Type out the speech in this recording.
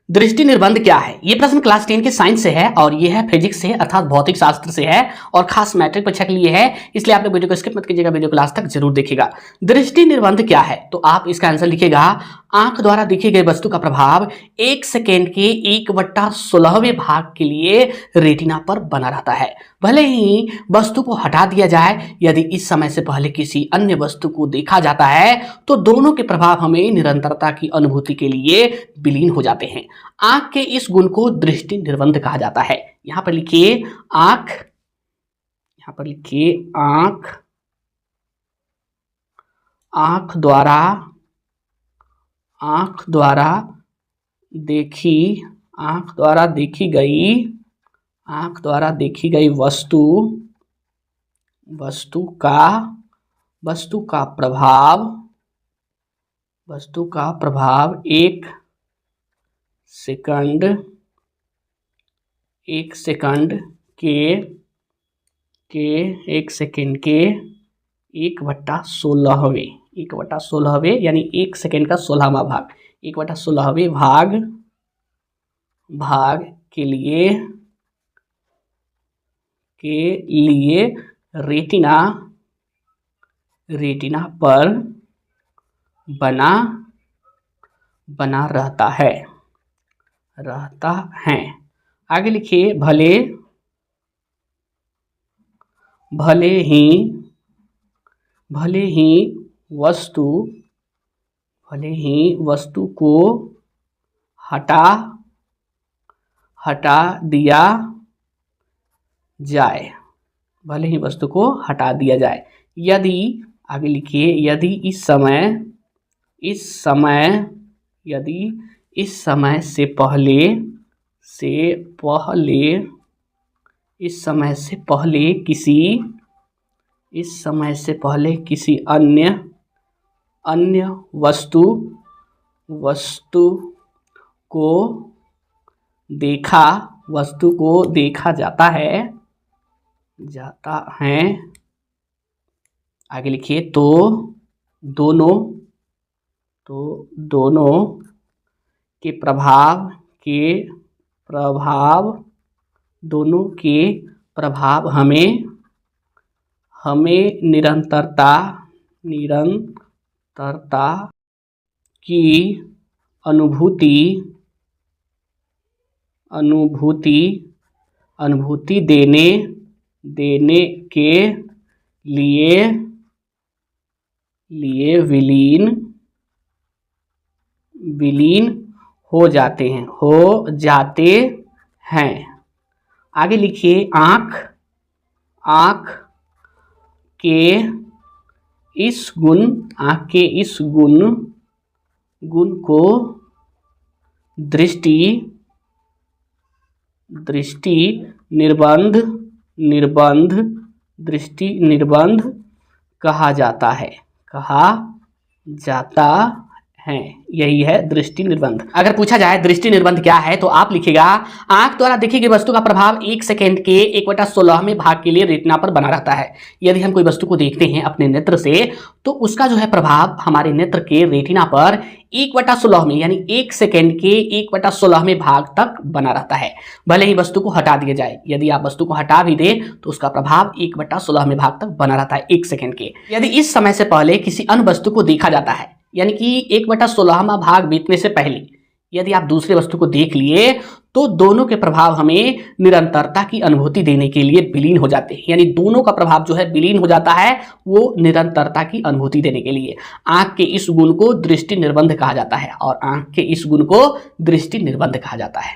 दृष्टि निर्बंध क्या है? ये प्रश्न क्लास 10 के साइंस से है और ये है फिजिक्स से अर्थात भौतिक शास्त्र से है और खास मैट्रिक परीक्षा के लिए है, इसलिए आप लोग वीडियो को स्किप मत कीजिएगा, वीडियो को लास्ट तक जरूर देखिएगा। दृष्टि निर्बंध क्या है? तो आप इसका आंसर लिखिएगा, आंख द्वारा देखी गई वस्तु का प्रभाव 1 सेकेंड के 1/16वें भाग के लिए रेटिना पर बना रहता है, भले ही वस्तु को हटा दिया जाए। यदि इस समय से पहले किसी अन्य वस्तु को देखा जाता है तो दोनों के प्रभाव हमें निरंतरता की अनुभूति के लिए विलीन हो जाते हैं। आंख के इस गुण को दृष्टि निर्बंध कहा जाता है। यहां पर लिखिए आंख, यहां पर लिखिए आंख, आंख द्वारा देखी गई वस्तु का प्रभाव 1 सेकंड के 1/16वें यानी 1 सेकंड का 16वां भाग, 1/16वें भाग के लिए रेटिना पर बना रहता है। आगे लिखिए भले ही वस्तु को हटा दिया जाए, भले ही वस्तु को हटा दिया जाए। यदि आगे लिखिए यदि इस समय से पहले किसी अन्य वस्तु को देखा जाता है। आगे लिखिए तो दोनों के प्रभाव हमें निरंतरता की अनुभूति देने के लिए विलीन हो जाते हैं। आगे लिखिए आंख के इस गुण को दृष्टि निर्बंध कहा जाता है। यही है दृष्टि निर्बंध। अगर पूछा जाए दृष्टि निर्बंध क्या है तो आप लिखिएगा आंख द्वारा देखी गई वस्तु का प्रभाव 1 सेकेंड के 1/16वें भाग के लिए रेटिना पर बना रहता है। यदि हम कोई वस्तु को देखते हैं अपने नेत्र से तो उसका जो है प्रभाव हमारे नेत्र के रेटिना पर 1/16वें यानी 1 सेकेंड के 1/16वें भाग तक बना रहता है, भले ही वस्तु को हटा दिया जाए। यदि आप वस्तु को हटा भी दें तो उसका प्रभाव 1/16वें भाग तक बना रहता है 1 सेकेंड के। यदि इस समय से पहले किसी अन्य वस्तु को देखा जाता है यानी कि 1/16वां भाग बीतने से पहले यदि आप दूसरे वस्तु को देख लिए तो दोनों के प्रभाव हमें निरंतरता की अनुभूति देने के लिए विलीन हो जाते हैं, यानी दोनों का प्रभाव जो है विलीन हो जाता है वो निरंतरता की अनुभूति देने के लिए। आंख के इस गुण को दृष्टि निर्बंध कहा जाता है और आंख के इस गुण को दृष्टि निर्बंध कहा जाता है।